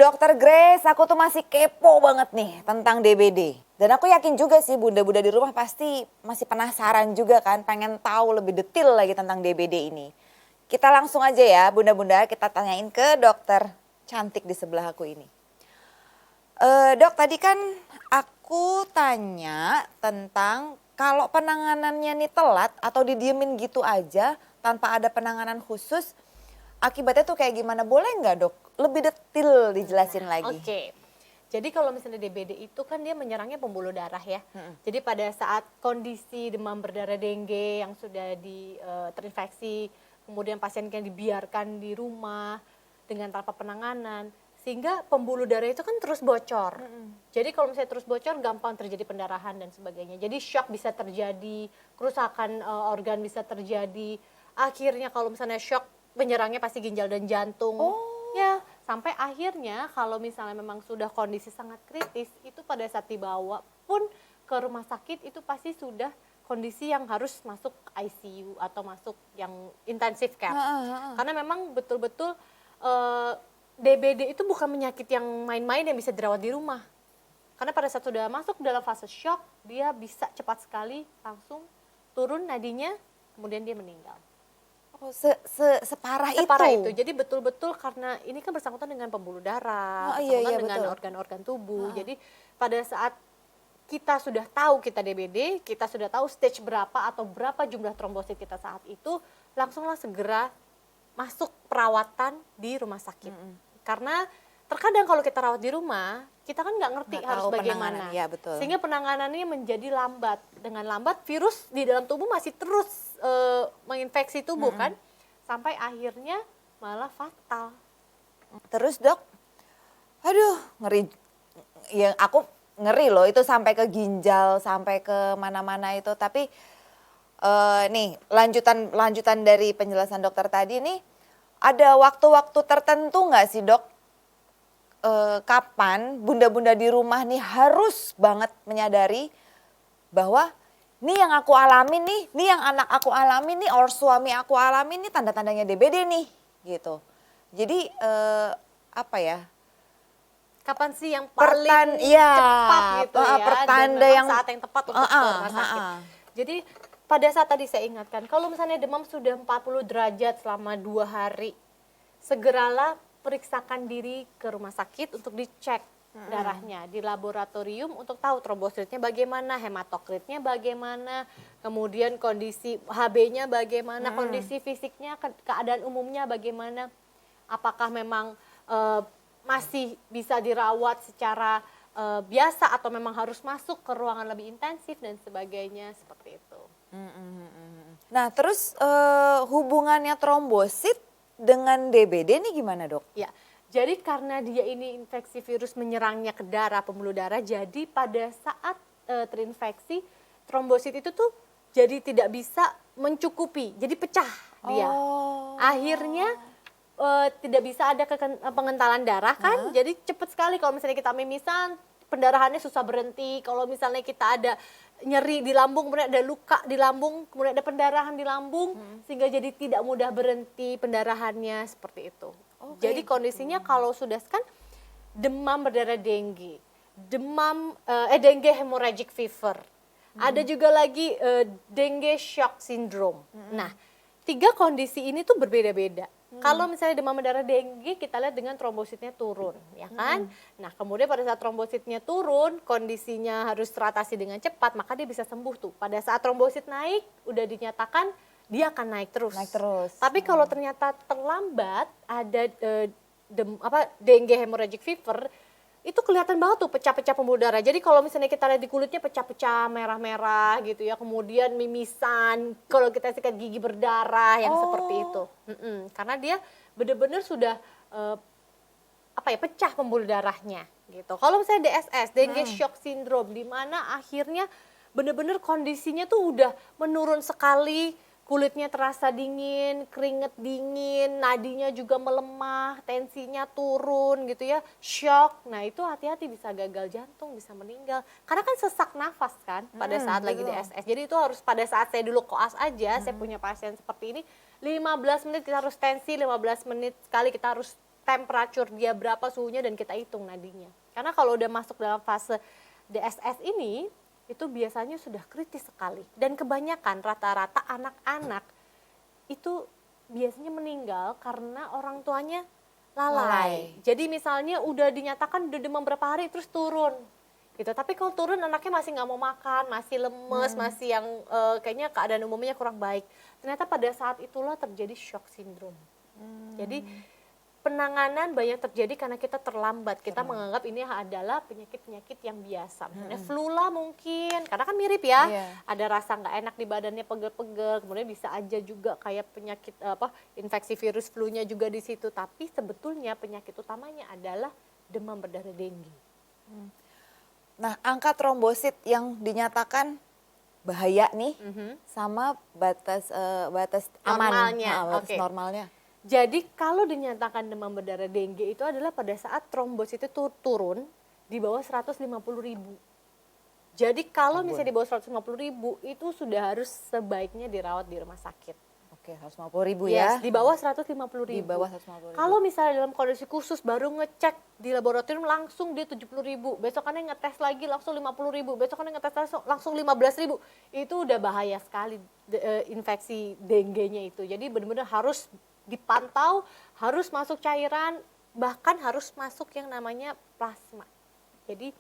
Dokter Grace, aku tuh masih kepo banget nih tentang DBD. Dan aku yakin juga sih bunda-bunda di rumah pasti masih penasaran juga kan, pengen tahu lebih detail lagi tentang DBD ini. Kita langsung aja ya bunda-bunda, kita tanyain ke dokter cantik di sebelah aku ini. Dok, tadi kan aku tanya tentang kalau penanganannya nih telat atau didiemin gitu aja tanpa ada penanganan khusus, akibatnya tuh kayak gimana? Boleh nggak dok? Lebih detail dijelasin lagi. Oke. Jadi kalau misalnya DBD itu kan dia menyerangnya pembuluh darah ya. Jadi pada saat kondisi demam berdarah dengue yang sudah terinfeksi, kemudian pasiennya dibiarkan di rumah dengan tanpa penanganan, sehingga pembuluh darah itu kan terus bocor. Jadi kalau misalnya terus bocor gampang terjadi pendarahan dan sebagainya. Jadi shock bisa terjadi, kerusakan organ bisa terjadi. Akhirnya kalau misalnya shock penyerangnya pasti ginjal dan jantung. Ya, sampai akhirnya kalau misalnya memang sudah kondisi sangat kritis, itu pada saat dibawa pun ke rumah sakit itu pasti sudah kondisi yang harus masuk ICU atau masuk yang intensive care. Karena memang betul-betul DBD itu bukan penyakit yang main-main yang bisa dirawat di rumah. Karena pada saat sudah masuk dalam fase shock, dia bisa cepat sekali langsung turun nadinya, kemudian dia meninggal. Oh, separah itu. Jadi betul-betul karena ini kan bersangkutan dengan pembuluh darah, bersangkutan dengan organ-organ tubuh. Jadi pada saat kita sudah tahu kita DBD, kita sudah tahu stage berapa atau berapa jumlah trombosit kita saat itu, langsunglah segera masuk perawatan di rumah sakit. Karena terkadang kalau kita rawat di rumah, kita kan nggak ngerti harus bagaimana. Ya, betul. Sehingga penanganannya menjadi lambat. Dengan lambat, virus di dalam tubuh masih terus menginfeksi tubuh kan. Sampai akhirnya malah fatal. Terus dok, aduh ngeri. Ya aku ngeri loh itu sampai ke ginjal, sampai ke mana-mana itu. Tapi nih lanjutan dari penjelasan dokter tadi nih, ada waktu-waktu tertentu nggak sih dok? Kapan bunda-bunda di rumah nih harus banget menyadari bahwa nih yang aku alami nih yang anak aku alami nih, or suami aku alami nih tanda-tandanya DBD nih gitu. Jadi apa ya? Kapan sih yang paling cepat gitu ya? Pertanda dan yang saat yang tepat untuk ke rumah sakit. Jadi pada saat tadi saya ingatkan, kalau misalnya demam sudah 40 derajat selama 2 hari, segeralah periksakan diri ke rumah sakit untuk dicek darahnya di laboratorium untuk tahu trombositnya bagaimana, hematokritnya bagaimana, kemudian kondisi HB-nya bagaimana, kondisi fisiknya, keadaan umumnya bagaimana, apakah memang masih bisa dirawat secara biasa atau memang harus masuk ke ruangan lebih intensif dan sebagainya, seperti itu. Nah terus hubungannya trombosit dengan DBD nih gimana dok? Ya, jadi karena dia ini infeksi virus menyerangnya ke darah, pembuluh darah, jadi pada saat terinfeksi, trombosit itu tuh jadi tidak bisa mencukupi, jadi pecah dia. Akhirnya tidak bisa ada pengentalan darah kan, jadi cepat sekali kalau misalnya kita mimisan, pendarahannya susah berhenti. Kalau misalnya kita ada nyeri di lambung, kemudian ada luka di lambung, kemudian ada pendarahan di lambung, sehingga jadi tidak mudah berhenti pendarahannya, seperti itu. Jadi kondisinya kalau sudah kan demam berdarah dengue, dengue hemorrhagic fever, ada juga lagi dengue shock syndrome. Nah, 3 kondisi ini tuh berbeda-beda. Kalau misalnya demam berdarah dengue, kita lihat dengan trombositnya turun, ya kan? Nah, kemudian pada saat trombositnya turun, kondisinya harus teratasi dengan cepat, maka dia bisa sembuh tuh. Pada saat trombosit naik, udah dinyatakan dia akan naik terus. Tapi kalau ternyata terlambat, ada dengue hemorrhagic fever, itu kelihatan banget tuh pecah-pecah pembuluh darah. Jadi kalau misalnya kita lihat di kulitnya pecah-pecah merah-merah gitu ya, kemudian mimisan, kalau kita sikat gigi berdarah yang seperti itu. Karena dia benar-benar sudah pecah pembuluh darahnya gitu. Kalau misalnya DSS, dengue shock syndrome, di mana akhirnya benar-benar kondisinya tuh udah menurun sekali. Kulitnya terasa dingin, keringet dingin, nadinya juga melemah, tensinya turun gitu ya, shock. Nah itu hati-hati bisa gagal jantung, bisa meninggal. Karena kan sesak nafas kan pada saat lagi di SS. Jadi itu harus pada saat saya dulu koas aja, saya punya pasien seperti ini, 15 menit kita harus tensi, 15 menit sekali kita harus temperatur dia berapa suhunya dan kita hitung nadinya. Karena kalau udah masuk dalam fase DSS ini, itu biasanya sudah kritis sekali. Dan kebanyakan rata-rata anak-anak itu biasanya meninggal karena orang tuanya lalai. Jadi misalnya udah dinyatakan udah demam berapa hari terus turun. Gitu. Tapi kalau turun anaknya masih nggak mau makan, masih lemes, masih yang kayaknya keadaan umumnya kurang baik. Ternyata pada saat itulah terjadi shock syndrome. Jadi penanganan banyak terjadi karena kita terlambat. Kita menganggap ini adalah penyakit-penyakit yang biasa. Misalnya flu lah mungkin, karena kan mirip ya. Ada rasa nggak enak di badannya, pegel-pegel. Kemudian bisa aja juga kayak penyakit infeksi virus flu-nya juga di situ. Tapi sebetulnya penyakit utamanya adalah demam berdarah dengue. Nah, angka trombosit yang dinyatakan bahaya nih sama batas aman, Normalnya, batas normalnya. Jadi kalau dinyatakan demam berdarah dengue itu adalah pada saat trombosit itu turun di bawah 150.000. Jadi kalau misalnya di bawah 150.000 itu sudah harus sebaiknya dirawat di rumah sakit. Oke, 150.000 ya. Yes, di bawah 150.000. Di bawah 150.000. Kalau misalnya dalam kondisi khusus baru ngecek di laboratorium langsung dia 70.000, besokannya ngetes lagi langsung 50.000, besokannya ngetes langsung 15.000. Itu udah bahaya sekali infeksi dengue-nya itu. Jadi benar-benar harus dipantau, harus masuk cairan, bahkan harus masuk yang namanya plasma. Jadi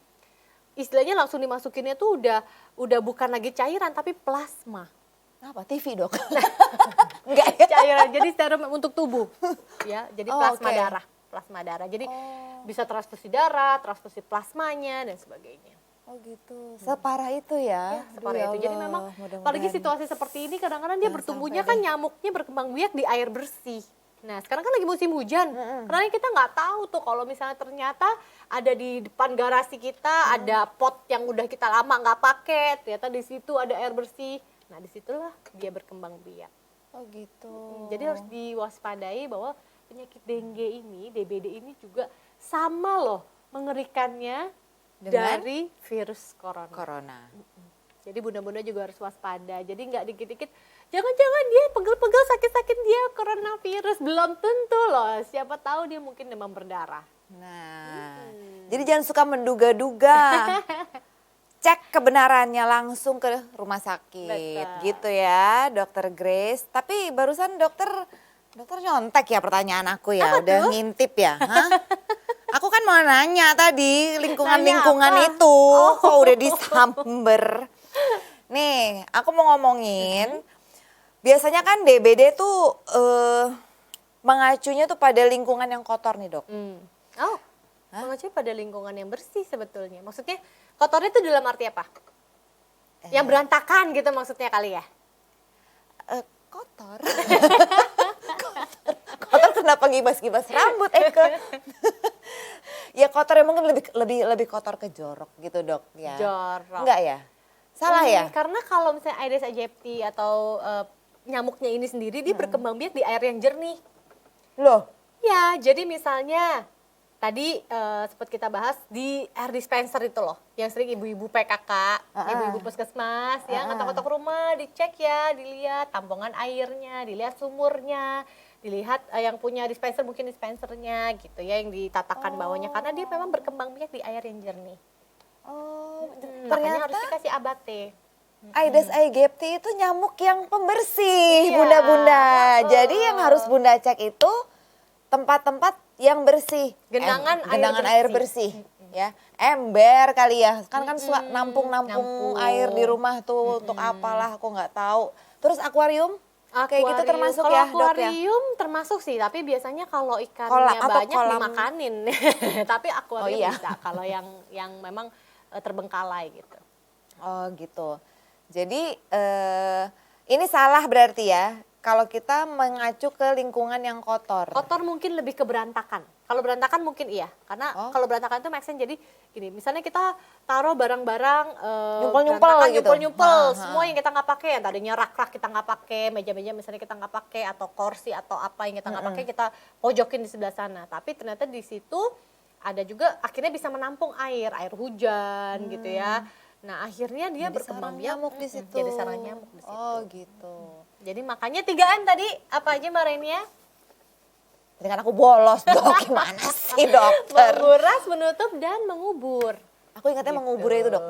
istilahnya langsung dimasukinnya tuh udah bukan lagi cairan tapi plasma. Apa? TV dok? Enggak ya? Cairan, jadi serum untuk tubuh. Ya, jadi plasma oke. darah, plasma darah. Jadi bisa transfusi darah, transfusi plasmanya dan sebagainya. Oh gitu, separah itu ya? Separah Aduh, itu. ya Jadi memang Allah, apalagi mudah-mudahan. situasi seperti ini kadang-kadang dia Jangan bertumbuhnya sampai kan deh. nyamuknya berkembang biak di air bersih. Nah sekarang kan lagi musim hujan, karena kita nggak tahu tuh kalau misalnya ternyata ada di depan garasi kita ada pot yang udah kita lama nggak pakai, ternyata di situ ada air bersih. Nah disitulah dia berkembang biak. Oh gitu. Jadi harus diwaspadai bahwa penyakit dengue ini, DBD ini juga sama loh mengerikannya Dengan? dari virus corona. Corona. Jadi bunda-bunda juga harus waspada. Jadi nggak dikit-dikit, jangan-jangan dia pegel-pegel sakit-sakit dia coronavirus. Belum tentu loh, siapa tahu dia mungkin demam berdarah. Nah, jadi jangan suka menduga-duga. Cek kebenarannya langsung ke rumah sakit. Betul. Gitu ya, Dokter Grace. Tapi barusan dokter nyontek ya pertanyaan aku ya, Apa udah tuh? ngintip ya. Hah? Aku kan mau nanya tadi lingkungan-lingkungan Nanya apa? itu, kok udah disamber. Nih, aku mau ngomongin, biasanya kan DBD tuh mengacunya tuh pada lingkungan yang kotor nih dok. Oh, mengacu pada lingkungan yang bersih sebetulnya. Maksudnya kotornya itu dalam arti apa? Yang berantakan gitu maksudnya kali ya? Kotor. Kotor kenapa ngibas-ngibas rambut Eke? Ya kotornya mungkin lebih kotor ke jorok gitu dok ya. Jorok. Enggak ya? Salah ya? Karena kalau misalnya Aedes aegypti atau nyamuknya ini sendiri dia berkembang biak di air yang jernih. Loh, Ya, jadi misalnya tadi sempat kita bahas di air dispenser itu loh, yang sering ibu-ibu PKK, ibu-ibu puskesmas, ya ngetok-ngetok rumah, dicek ya, dilihat tampongan airnya, dilihat sumurnya, dilihat yang punya dispenser mungkin dispensernya gitu ya, yang ditatakan bawahnya karena dia memang berkembang biak di air yang jernih. Makanya harus ternyata dikasih abate. Aedes aegypti itu nyamuk yang pembersih, Iya. bunda-bunda. Jadi yang harus bunda cek itu tempat-tempat yang bersih. Genangan air air bersih. Ya, ember kali ya. Kan suka nampung Nampung. air di rumah tuh untuk apalah aku nggak tahu. Terus akuarium? Kayak gitu Akuarium. termasuk Kalau ya, Dok ya? akuarium termasuk sih, tapi biasanya kalau ikannya Atau banyak kolam. dimakanin. Tapi akuarium iya. bisa kalau yang memang terbengkalai gitu. Oh gitu. Jadi ini salah berarti ya kalau kita mengacu ke lingkungan yang kotor. Kotor mungkin lebih ke berantakan. Kalau berantakan mungkin iya, karena kalau berantakan itu make sense. Jadi gini, misalnya kita taruh barang-barang Nyumpel-nyumpel berantakan, gitu. nyumpel-nyumpel, semua yang kita nggak pakai, yang tadinya rak-rak kita nggak pakai, meja-meja misalnya kita nggak pakai, atau kursi atau apa yang kita nggak pakai, kita pojokin di sebelah sana. Tapi ternyata di situ ada juga akhirnya bisa menampung air hujan gitu ya. Nah akhirnya dia Jadi berkembang sarang biak nyamuk di situ. Jadi sarang nyamuk di situ. Oh gitu. Jadi makanya 3M tadi apa aja Mbak Renia? Jadi kan aku bolos dok, gimana sih dokter? Menguras, menutup, dan mengubur. Aku ingatnya menguburnya itu dok.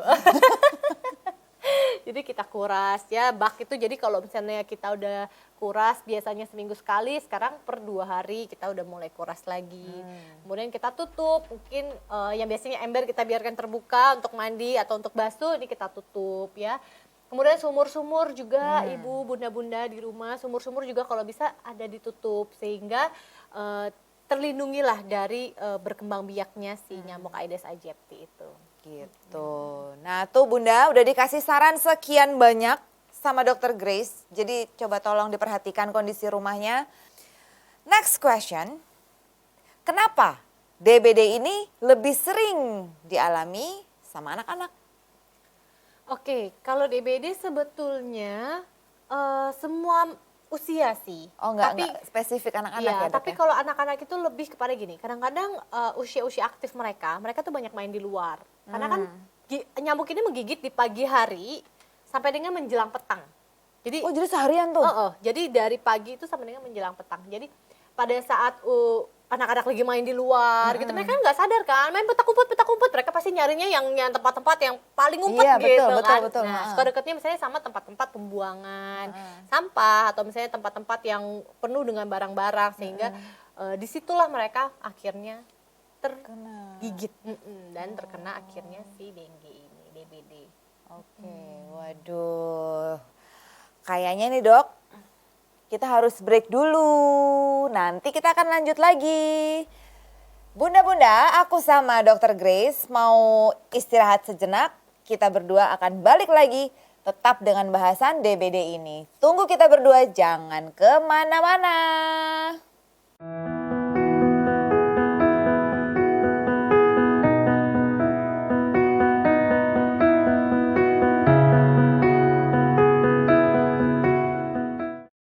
Jadi kita kuras ya, bak itu jadi kalau misalnya kita udah kuras biasanya seminggu sekali, sekarang per 2 hari kita udah mulai kuras lagi. Kemudian kita tutup, mungkin yang biasanya ember kita biarkan terbuka untuk mandi atau untuk basuh, ini kita tutup ya. Kemudian sumur-sumur juga ibu, bunda-bunda di rumah, sumur-sumur juga kalau bisa ada ditutup sehingga terlindungilah dari berkembang biaknya si nyamuk Aedes aegypti itu. Gitu. Nah tuh Bunda udah dikasih saran sekian banyak sama Dokter Grace. Jadi coba tolong diperhatikan kondisi rumahnya. Next question. Kenapa DBD ini lebih sering dialami sama anak-anak? Oke, kalau DBD sebetulnya semua usia sih. Oh enggak spesifik anak-anak Iya, ya dok tapi ya? kalau anak-anak itu lebih kepada gini, kadang-kadang usia-usia aktif mereka tuh banyak main di luar. Karena kan nyamuk ini menggigit di pagi hari sampai dengan menjelang petang. Jadi Oh jadi seharian tuh? jadi dari pagi itu sampai dengan menjelang petang. Jadi pada saat anak-anak lagi main di luar gitu, mereka nggak sadar kan, main petak umpet, mereka pasti nyarinya yang tempat-tempat yang paling ngumpet Iya, gitu betul, kan. betul. Nah, suka deketnya misalnya sama tempat-tempat pembuangan sampah atau misalnya tempat-tempat yang penuh dengan barang-barang sehingga disitulah mereka akhirnya tergigit dan terkena akhirnya si dengue ini, DBD. Oke, waduh. Kayaknya nih dok, kita harus break dulu. Nanti kita akan lanjut lagi. Bunda-bunda, aku sama Dokter Grace mau istirahat sejenak. Kita berdua akan balik lagi tetap dengan bahasan DBD ini. Tunggu kita berdua, jangan kemana-mana.